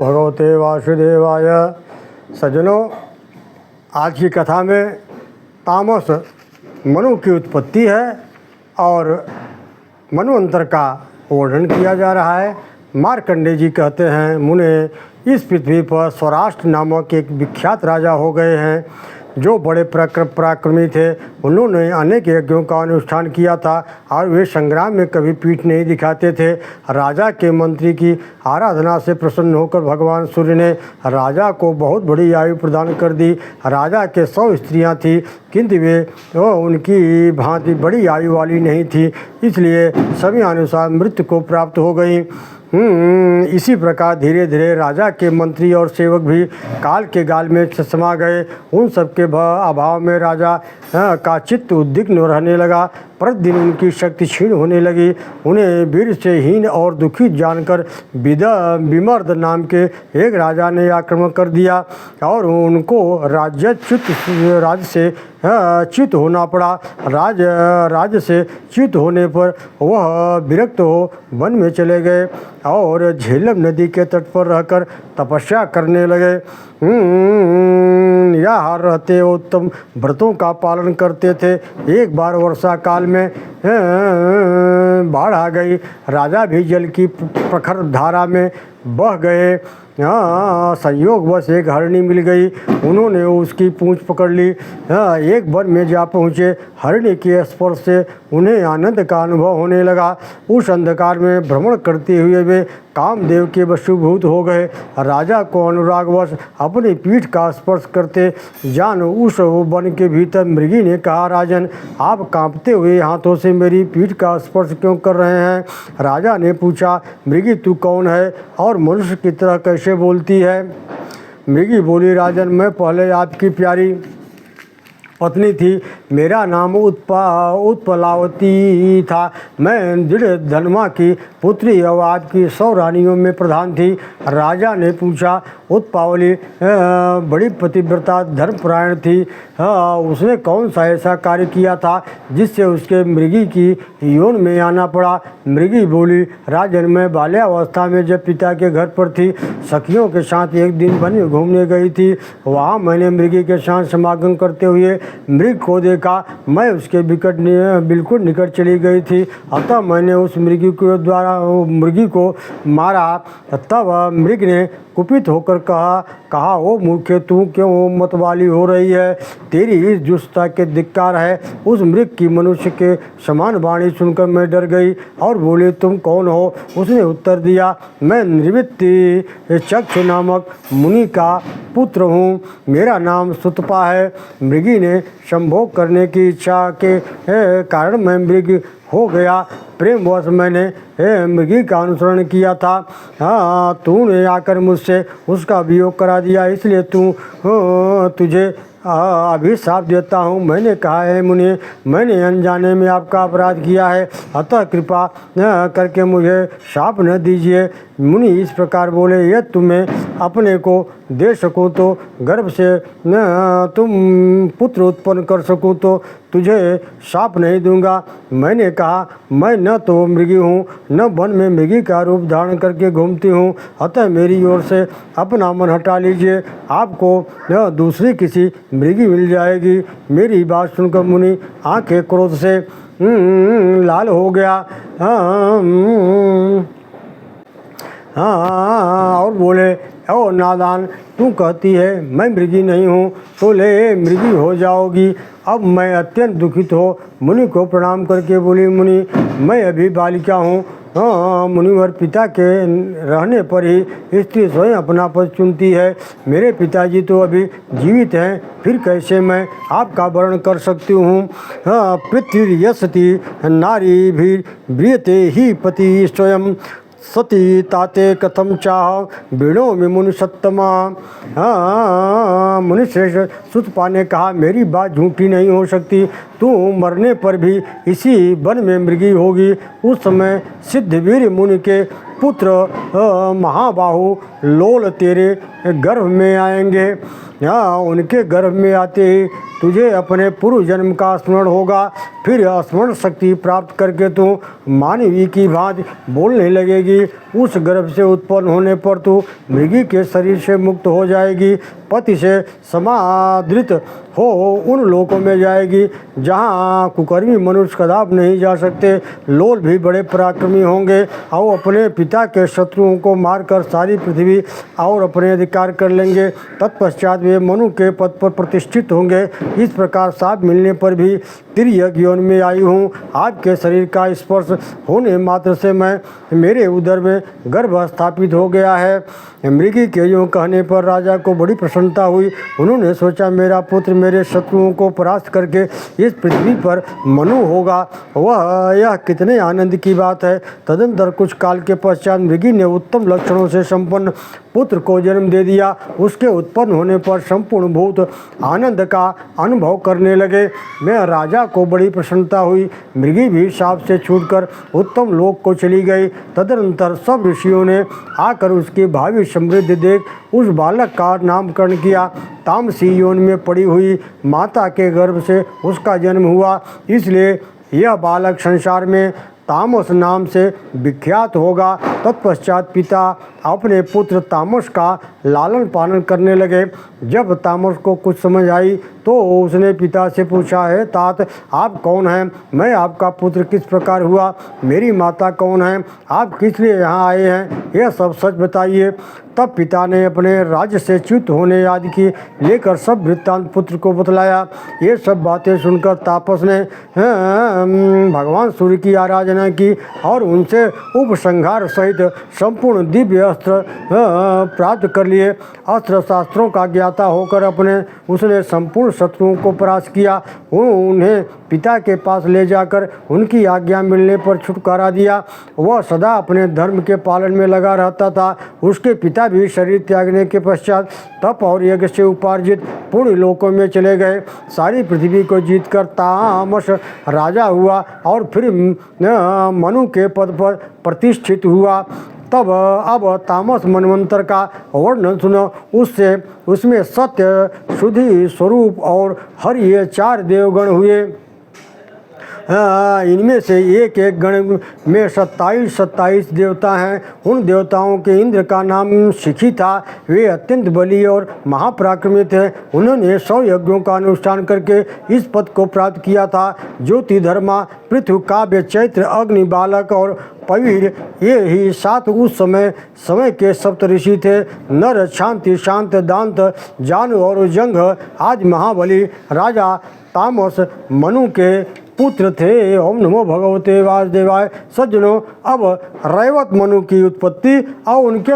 भगवते वासुदेवाय। सज्जनों, आज की कथा में तामस मनु की उत्पत्ति है और मनवंतर का वर्णन किया जा रहा है। मार्कंडेय जी कहते हैं, मुने इस पृथ्वी पर स्वराष्ट्र नामक एक विख्यात राजा हो गए हैं जो बड़े पराक्रमी थे। उन्होंने अनेक यज्ञों का अनुष्ठान किया था और वे संग्राम में कभी पीठ नहीं दिखाते थे। राजा के मंत्री की आराधना से प्रसन्न होकर भगवान सूर्य ने राजा को बहुत बड़ी आयु प्रदान कर दी। राजा के 100 स्त्रियां थीं, किंतु वे उनकी भांति बड़ी आयु वाली नहीं थी, इसलिए सभी अनुसार मृत्यु को प्राप्त हो गई। इसी प्रकार धीरे धीरे राजा के मंत्री और सेवक भी काल के गाल में समा गए। उन सब के अभाव में राजा का चित्त उद्विग्न रहने लगा। प्रतिदिन उनकी शक्ति क्षीण होने लगी। उन्हें वीर से हीन और दुखी जानकर विमर्द नाम के एक राजा ने आक्रमण कर दिया और उनको राज्य से च्युत होना पड़ा। राज्य से च्युत होने पर वह विरक्त हो वन में चले गए और झेलम नदी के तट पर रहकर तपस्या करने लगे। निराहार रहते उत्तम व्रतों का पालन करते थे। एक बार वर्षा काल में बाढ़ आ गई। राजा भी जल की प्रखर धारा में बह गए। संयोगवश एक हरणी मिल गई। उन्होंने उसकी पूंछ पकड़ ली। एक वन में जा पहुँचे। हरणी के स्पर्श से उन्हें आनंद का अनुभव होने लगा। उस अंधकार में भ्रमण करते हुए वे कामदेव के वशीभूत हो गए। राजा को अनुरागवश अपनी पीठ का स्पर्श करते जान उस वन के भीतर मृगी ने कहा, राजन, आप कांपते हुए हाथों से मेरी पीठ का स्पर्श क्यों कर रहे हैं? राजा ने पूछा, मृगी तू कौन है और मनुष्य की तरह कैसे बोलती है? मृगी बोली, राजन, मैं पहले आपकी प्यारी पत्नी थी। मेरा नाम उत्पलावती था। मैं दृढ़ धनमा की पुत्री और आपकी 100 रानियों में प्रधान थी। राजा ने पूछा, उत्पावली बड़ी पतिव्रता धर्मपरायण थी। उसने कौन सा ऐसा कार्य किया था जिससे उसके मृगी की यौन में आना पड़ा? मृगी बोली, राजन, मैं बाल्यावस्था में जब पिता के घर पर थी, सखियों के साथ एक दिन वन में घूमने गई थी। वहाँ मैंने मृगी के साथ समागम करते हुए मृग को देखा। मैं उसके बिल्कुल निकट चली गई थी। अतः मैंने उस मृगी को मारा। तब मृग ने कुपित होकर कहा, ओ मूर्खे, तू क्यों मतवाली हो रही है? तेरी इस दुष्टता के धिक्कार है। उस मृग की मनुष्य के समान वाणी सुनकर मैं डर गई और बोले, तुम कौन हो? उसने उत्तर दिया, मैं निवृत्ति चक्षु नामक मुनि का पुत्र हूँ। मेरा नाम सुतपा है। मृगी ने संभोग करने की इच्छा के कारण मैं मृग हो गया। प्रेमवश मैंने मृगी का अनुसरण किया था। तूने आकर मुझसे उसका वियोग करा दिया, इसलिए तुझे अभिशाप देता हूँ। मैंने कहा है, मुनि, मैंने अनजाने में आपका अपराध किया है, अतः कृपा करके मुझे शाप न दीजिए। मुनि इस प्रकार बोले, यदि तुम्हें अपने को दे सकूँ तो गर्भ से तुम पुत्र उत्पन्न कर सकूँ तो तुझे शाप नहीं दूंगा। मैंने कहा, मैं न तो मृगी हूँ न वन में मृगी का रूप धारण करके घूमती हूँ, अतः मेरी ओर से अपना मन हटा लीजिए। आपको दूसरी किसी मृगी मिल जाएगी। मेरी बात सुनकर मुनि आंखें क्रोध से लाल हो गया। और बोले, ओ नादान, तू कहती है मैं मृगी नहीं हूँ, तो ले मृगी हो जाओगी। अब मैं अत्यंत दुखित हो मुनि को प्रणाम करके बोली, मुनि, मैं अभी बालिका हूँ। मुनिवर पिता के रहने पर ही स्त्री स्वयं अपना पद चुनती है। मेरे पिताजी तो अभी जीवित हैं, फिर कैसे मैं आपका वर्ण कर सकती हूँ? पृथ्वी नारी भी ब्रियते ही पति स्वयं सती ताते कथम चाह बीणों में मुनि सत्तमा। मुनिश्रेष्ठ सुतपा ने कहा, मेरी बात झूठी नहीं हो सकती। तू मरने पर भी इसी वन में मृगी होगी। उस समय सिद्धवीर मुनि के पुत्र महाबाहु लोल तेरे गर्भ में आएंगे। उनके गर्भ में आते ही तुझे अपने पूर्व जन्म का स्मरण होगा। फिर स्मरण शक्ति प्राप्त करके तू मानवी की भांति बोलने लगेगी। उस गर्भ से उत्पन्न होने पर तू मृगी के शरीर से मुक्त हो जाएगी। पति से समादृत हो उन लोकों में जाएगी जहाँ कुकर्मी मनुष्य कदाप नहीं जा सकते। लोल भी बड़े पराक्रमी होंगे और अपने पिता के शत्रुओं को मारकर सारी पृथ्वी और अपने अधिकार कर लेंगे। तत्पश्चात वे मनु के पद पर प्रतिष्ठित होंगे। इस प्रकार साप मिलने पर भी तिर्यक यौन में आई हूँ। आपके शरीर का स्पर्श होने मात्र से मैं मेरे उदर में गर्भ स्थापित हो गया है। मृगी के यूँ कहने पर राजा को बड़ी प्रसन्नता हुई। उन्होंने सोचा मेरा पुत्र मेरे शत्रुओं को परास्त करके इस पृथ्वी पर मनु होगा, वह यह कितने आनंद की बात है। तदंतर कुछ काल के पश्चात मृगी ने उत्तम लक्षणों से संपन्न पुत्र को जन्म दे दिया। उसके उत्पन्न होने पर संपूर्ण भूत आनंद का अनुभव करने लगे। मैं राजा को बड़ी प्रसन्नता हुई। मृगी भी शाप से छूटकर उत्तम लोक को चली गई। तदनंतर सब ऋषियों ने आकर उसकी भावी समृद्धि देख उस बालक का नामकरण किया। तामसी यौन में पड़ी हुई माता के गर्भ से उसका जन्म हुआ, इसलिए यह बालक संसार में तामस नाम से विख्यात होगा। तत्पश्चात पिता अपने पुत्र तामस का लालन पालन करने लगे। जब तामस को कुछ समझ आई तो उसने पिता से पूछा, है तात आप कौन हैं? मैं आपका पुत्र किस प्रकार हुआ? मेरी माता कौन है? आप किस लिए यहाँ आए हैं? यह सब सच बताइए। तब पिता ने अपने राज्य से च्युत होने आदि की लेकर सब वृत्तांत पुत्र को बतलाया। ये सब बातें सुनकर तापस ने भगवान सूर्य की आराधना की और उनसे उपसंहार सहित संपूर्ण दिव्य अस्त्र प्राप्त कर लिए। अस्त्र शास्त्रों का ज्ञाता होकर उसने संपूर्ण शत्रुओं को परास्त किया। उन्हें पिता के पास ले जाकर उनकी आज्ञा मिलने पर छुटकारा दिया। वह सदा अपने धर्म के पालन में लगा रहता था। उसके पिता भी शरीर त्यागने के पश्चात तप और यज्ञ से उपार्जित पुण्य लोकों में चले गए। सारी पृथ्वी को जीतकर तामस राजा हुआ और फिर मनु के पद पर प्रतिष्ठित हुआ। तब अब तामस मनवंतर का वर्णन सुनो। उसमें सत्य, शुद्धि, स्वरूप और हरि ये 4 देवगण हुए। इनमें से एक एक गण में 27 देवता हैं। उन देवताओं के इंद्र का नाम शिखी था। वे अत्यंत बली और महापराक्रमी थे। उन्होंने 100 यज्ञों का अनुष्ठान करके इस पद को प्राप्त किया था। ज्योति, धर्मा, पृथु, काव्य, चैत्र, अग्नि, बालक और पवीर ये ही 7 उस समय के सप्त ऋषि थे। नर, शांति, शांत, दांत, जानु और जंघ आज महाबली राजा तामस मनु के पुत्र थे। ओम नमो भगवते वासुदेवाय। सज्जनों, अब रैवत मनु की उत्पत्ति और उनके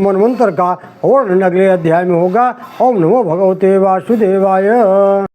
मनवंतर का वर्णन अगले अध्याय में होगा। ओम नमो भगवते वासुदेवाय।